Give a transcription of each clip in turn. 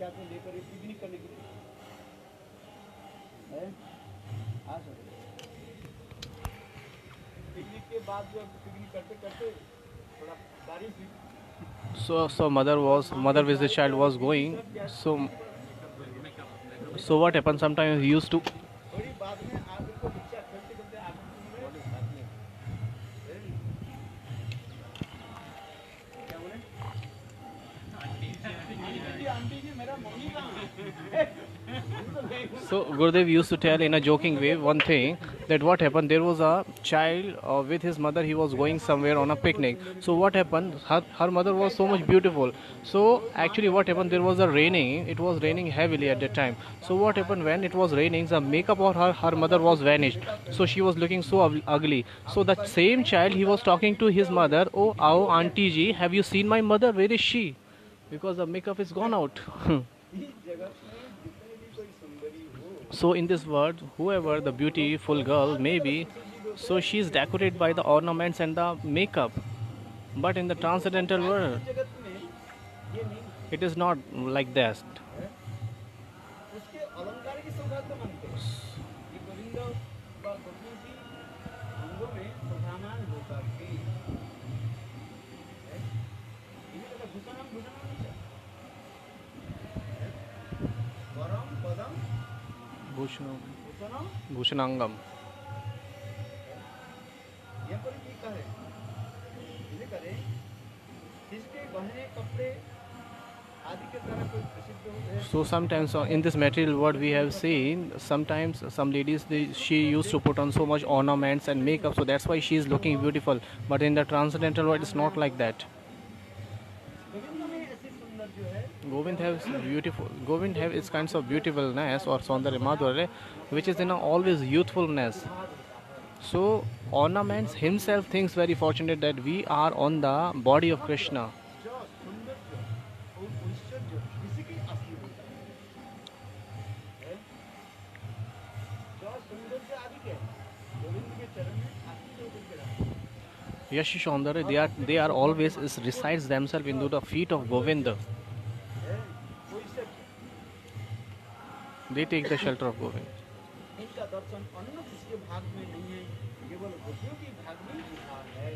प्रख्यात में लेकर पिकनिक करने के लिए है। हाँ सर, पिकनिक के बाद जब पिकनिक करते करते थोड़ा बारिश हुई। So mother with the child was going. So what happened? Sometimes he used to. थोड़ी बाद में आप देखो बच्चा खेलते खेलते आगे क्या बोले, आंटी जी मेरा मम्मी कहाँ है? So Gurudev used to tell in a joking way one thing, that what happened, there was a child with his mother, he was going somewhere on a picnic. So what happened, her mother was so much beautiful. So actually what happened, there was a raining, it was raining heavily at that time. So what happened, when it was raining, the makeup of her mother was vanished. So she was looking so ugly. So the same child, he was talking to his mother, oh auntie ji, have you seen my mother, where is she? Because the makeup is gone out. So in this world, whoever the beautiful girl may be, so she is decorated by the ornaments and the makeup. But in the transcendental world, जगत में ये नहीं it is not like that. है। उसके अलंकार की सौगात मानते हैं। ये गोविंद व गोपियों की अंगों में प्रधान होकर के है। इन्हीं का भूषणम भूषणम नहीं है। वरम पदम भूषणम Bhushanangam. ये पर ये कहे, ये करे जिसके गहने कपड़े आदि के द्वारा कोई प्रसिद्ध हो। So sometimes in this material world we have seen, sometimes some ladies she used to put on so much ornaments and makeup, so that's why she is looking beautiful. But in the transcendental world, it's not like that. Govind में ऐसी सुंदर जो है Govind have its kinds of beautifulness or Saundarya Madhurya, which is in a always youthfulness. So ornaments himself thinks very fortunate that we are on the body of Krishna. जो सौंदर्य और ऐश्वर्य इसी की असली होता है। जो सौंदर्य आदि के गोविंद के चरण में असली होकर के रहा Yash Saundarya, they are always resides themselves into the feet of Govinda. है। वो ऐश्वर्य They take the shelter of Govind. इनका दर्शन अन्य किसके भाग में नहीं है, केवल गोपियों के भाग में ही लिखा है।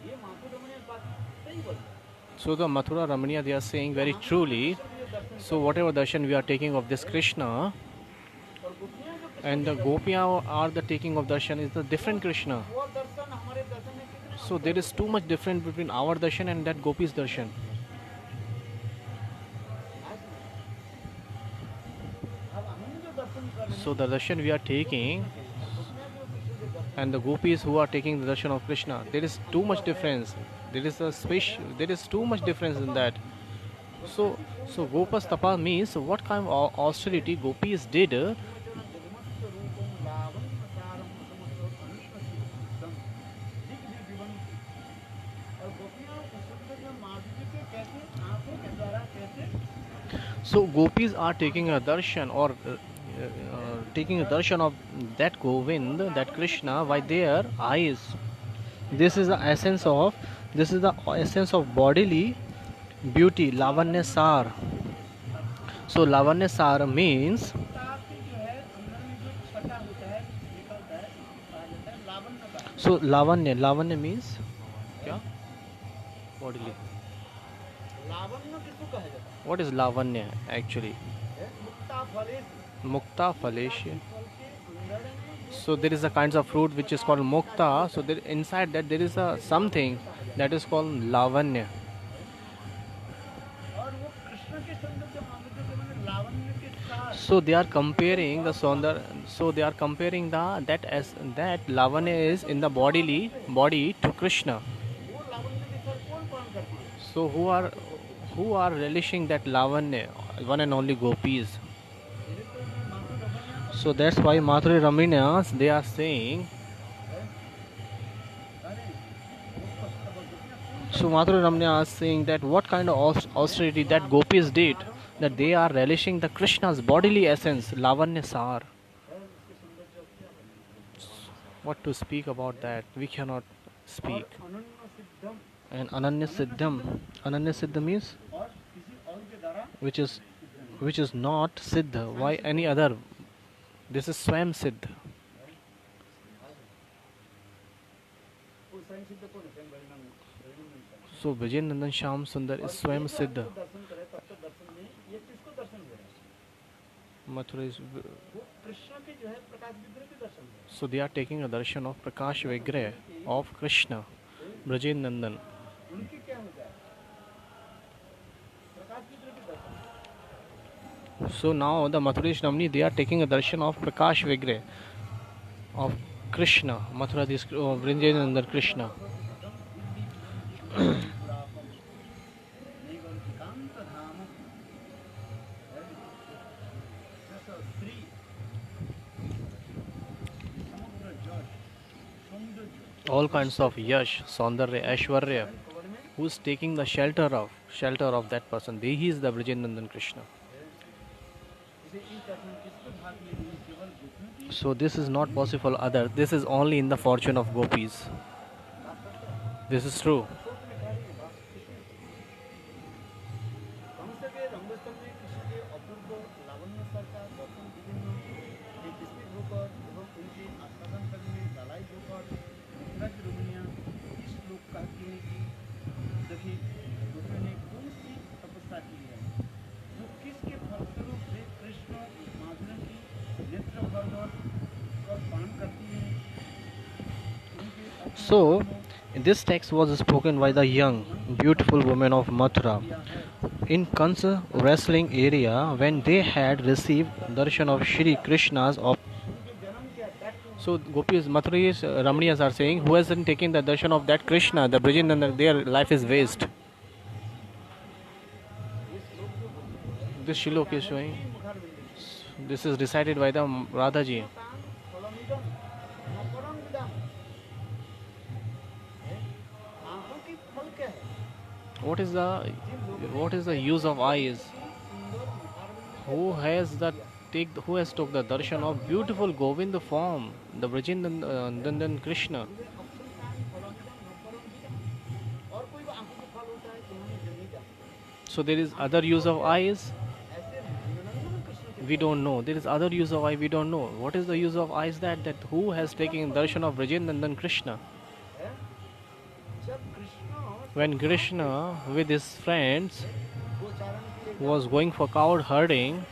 ये माथुर रमणीय बात सही बोलता है। So the Mathura Ramaniya, they are saying very truly. So whatever darshan we are taking of this Krishna, और गोपियां जो and the Gopiya are the taking of darshan is the different Krishna. वो दर्शन हमारे दर्शन में कितने So there is too much difference between our darshan and that Gopi's darshan. अब हम जो दर्शन कर रहे हैं, So the darshan we are taking गोपियां जो कृष्ण के दर्शन and the Gopis who are taking the darshan of Krishna, there is too much difference. There is too much difference in that. So Gopas Tapa means what kind of austerity Gopis did. जगमस्त रूपम लावण्य सारम समस्त अनुष्णसिद्धम दिग्विजयवंती। और गोपियां उस समय में माधुर्य के कैसे आंखों के द्वारा कैसे So Gopis are taking a darshan or taking a darshan of that Govind, that Krishna, by their eyes. This is the essence of bodily beauty, Lavanya Sar. So Lavanya Sar means, मुक्ता के जो है अंदर में जो छटा होता है निकलता है, कहा जाता है लावण्य का। so Lavanya means क्या? Bodily. लावण्य किसको कहा जाता What is Lavanya actually? है? मुक्ता फले Mukta Falesh. फल के अंदर में So there is a kinds of fruit which is called Mukta. So there, inside that there is a something that is called Lavanya. और वो कृष्ण के सौंदर्य माधुर्य के मैंने लावण्य के साथ So they are comparing the Sondar. So they are comparing that Lavanya is in the body to Krishna. वो लावण्य के साथ कौन पान करती है? So who are relishing that Lavanya? One and only Gopis. यही तो माधुर्य रमणीय So that's why Madhuri Ramanyas, they are saying. So Madhuri Ramanya is saying that what kind of austerity that Gopis did, that they are relishing the Krishna's bodily essence, Lavanya Sar. What to speak about that? We cannot speak. अनन्य सिद्धम And Ananya Siddham. Ananya Siddham means? और which is not Siddha. Why any other? This is Swam Siddha. वो स्वयं सिद्ध कौन है? स्वयं ब्रजनंदन स्वामी। So Vijay Nandan Shyam Sundar और is Swam ये जो Siddha. आपको दर्शन करे तब तो दर्शन में ये किसको दर्शन दे रहा है? Mathura is, वो कृष्ण के जो है प्रकाश विग्रह के दर्शन दे रहा so they are taking a darshan of Prakash Vigrah of Krishna, Braj Nandan. है। उनके क्या हो जाए? प्रकाश विग्रह के दर्शन। So now the Mathurish Ramani, they are taking a darshan of Prakash Vigrah of Krishna, Mathura this Vrinjay Nandan Krishna. All kinds of yash, saundarya, aishwarya, who is taking the shelter of that person. He is the Brijanandan Krishna. So this is not possible other. This is only in the fortune of gopis. This is true. Kans के रंगस्थल में कृष्ण के अपूर्व लावण्य स्तर का दर्शन विभिन्न विस्मित होकर एवं उनके आस्वादन करने लालायित होकर मथुरा की रोहिणियाँ इस श्लोक कहती हैं कि देखिए गोपियों ने कौन सी तपस्या की है जो किसके फलस्वरूप वे कृष्ण माधुर्य की नेत्र भर कर पान करती हैं। So this text was spoken by the young, beautiful women of Mathura in Kansa wrestling area when they had received darshan of Shri Krishna's of. So gopis, Mathuris, Ramaniyas are saying, who hasn't taken the darshan of that Krishna, the Brijanandan, their life is waste. This shilok is showing. This is recited by the Radhaji. What is the use of eyes? Who has took the darshan of beautiful Govinda form, the Brijanandan Krishna? So there is other use of eyes. We don't know. There is other use of eye. We don't know. What is the use of eyes? That who has taken darshan of Brijanandan Krishna? When Krishna with his friends was going for cow herding,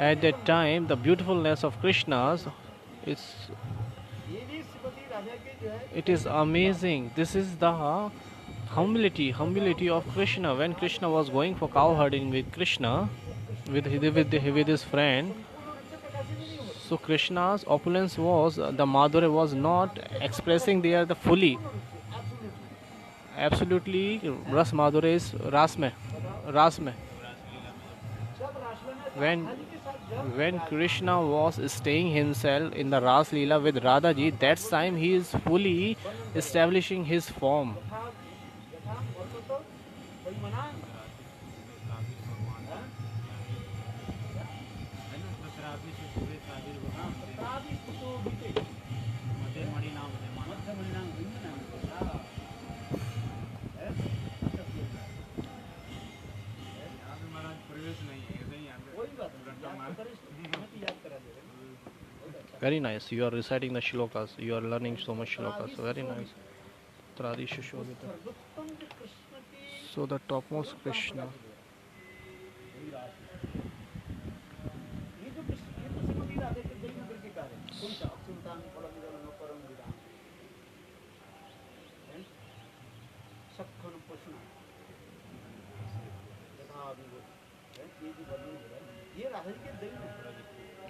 at that time the beautifulness of Krishna's, it is amazing. This is the humility of Krishna. When Krishna was going for cow herding with Krishna, with his friend, so Krishna's opulence was, the Madhurya was not expressing there the fully. Absolutely, Ras Madhurya is Ras mein. When Krishna was staying himself in the Ras Leela with Radhaji, that time he is fully establishing his form. Very nice. You are reciting the shlokas. You are learning so much shlokas. Very nice. Tradi Shushobhita. So the topmost Krishna.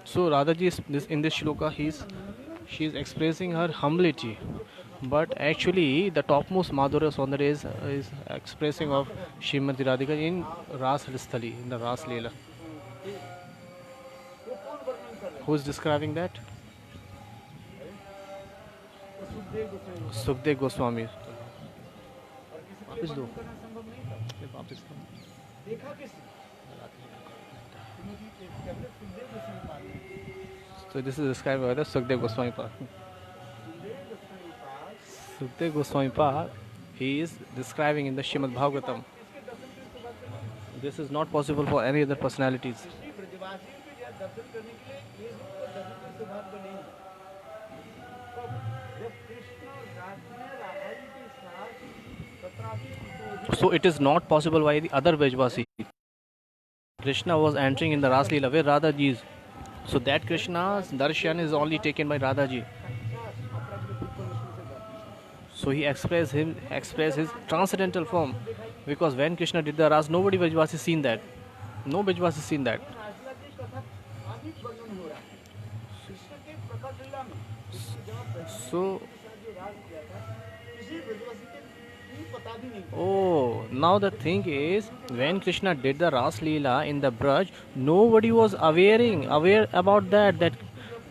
So Radhaji is in this shloka, she is expressing her humility, but actually the topmost Madhurya Saundarya is expressing of Srimati Radhika in Ras Ristali, in the Ras Leela. Who is describing that? Sukhdev Goswami. वापस दो वापस So this is described by the Sukhdev Goswami Pad. Sukhdev Goswami Pad, he is describing in the Shrimad Bhagavatam. This is not possible for any other personalities. Shri ब्रजवासियों के लिए दर्शन करने के लिए ये रूप तो दर्शन के सौभाग्य नहीं है। तो जब कृष्ण रात में राधा जी के साथ सत्रापि सुशोभित So it is not possible why the other Brajvasi. Krishna was entering in the Ras Leela where Radha ji is. So that Krishna's darshan is only taken by Radha ji. So he expressed his transcendental form, because when Krishna did the Ras, nobody Brajvasi seen that. No Brajvasi seen that. रासलीला की कथा अधिक वर्णन हो रहा है कृष्ण के प्रकट लीला में। क्योंकि जब ब्रजवासी So के साथ जो रास किया था किसी ब्रजवासी के भी पता भी नहीं था। oh, now the thing is, when Krishna did the Ras Leela in the Braj, nobody was aware about that.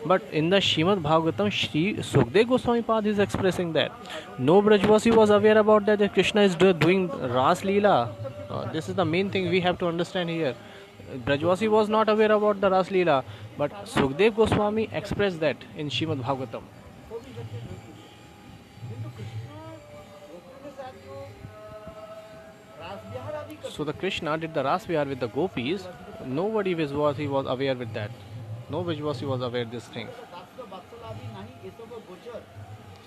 But in the Shrimad Bhagavatam, Shri Sukdev Goswami Pad is expressing that no Brajvasi was aware about that Krishna is doing Ras Leela. This is the main thing we have to understand here. Brajvasi was not aware about the Ras Leela, but Sukdev Goswami expressed that in Shrimad Bhagavatam. वो भी सत्य नहीं थी। किंतु कृष्ण गोपियों के साथ जो रास विहार आदि करते So the Krishna did the Ras Vihar with the gopis. Nobody Brajvasi was aware with that. No Brajvasi was aware these things. दास वत्सल आदि नहीं ये सब गोचर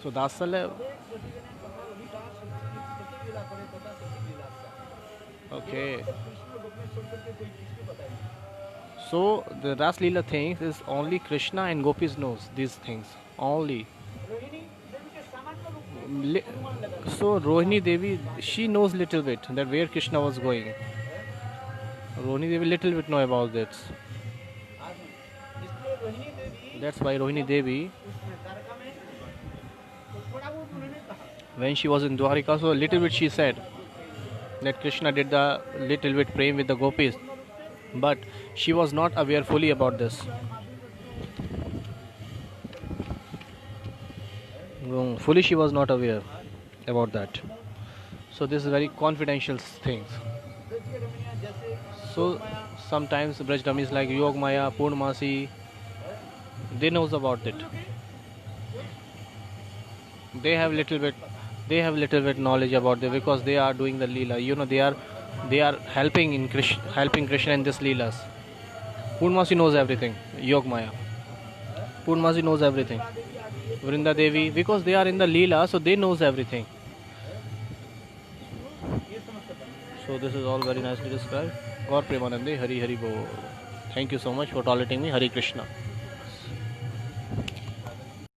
So Dasalya, एक प्रतिदिन कथा अधिकार सती लीला करे तथा सती लीला सा okay. कृष्ण गोपियों छोड़ करके कोई किसको पता नहीं। So the Ras Leela things is only Krishna and gopis knows these things only. Rohini देवी के सामान्य रूप में Li- अनुमान लगा So Rohini Devi, she knows little bit that where Krishna was going. Rohini Devi little bit know about this. इसलिए रोहिणी देवी That's why Rohini Devi, उसमें द्वारका में तो थोड़ा बहुत उन्होंने कहा when she was in Dwarika, so little bit she said that Krishna did the little bit praying with the gopis, but she was not aware fully about this. Fully she was not aware about that. So this is very confidential things. Braj के रमणियां जैसे So sometimes Braj dummies like Yog Maya, Purnamasi, they knows about it. They have little bit knowledge about it because they are doing the Leela. You know, they are helping Krishna in this Leelas. Purnamasi knows everything. Yog Maya. Purnamasi knows everything. Vrinda Devi, because they are in the Leela, so they knows everything. So this is all very nicely described. Gaur Premanande, Hari Hari Bol. Thank you so much for tolerating me. Hari Krishna.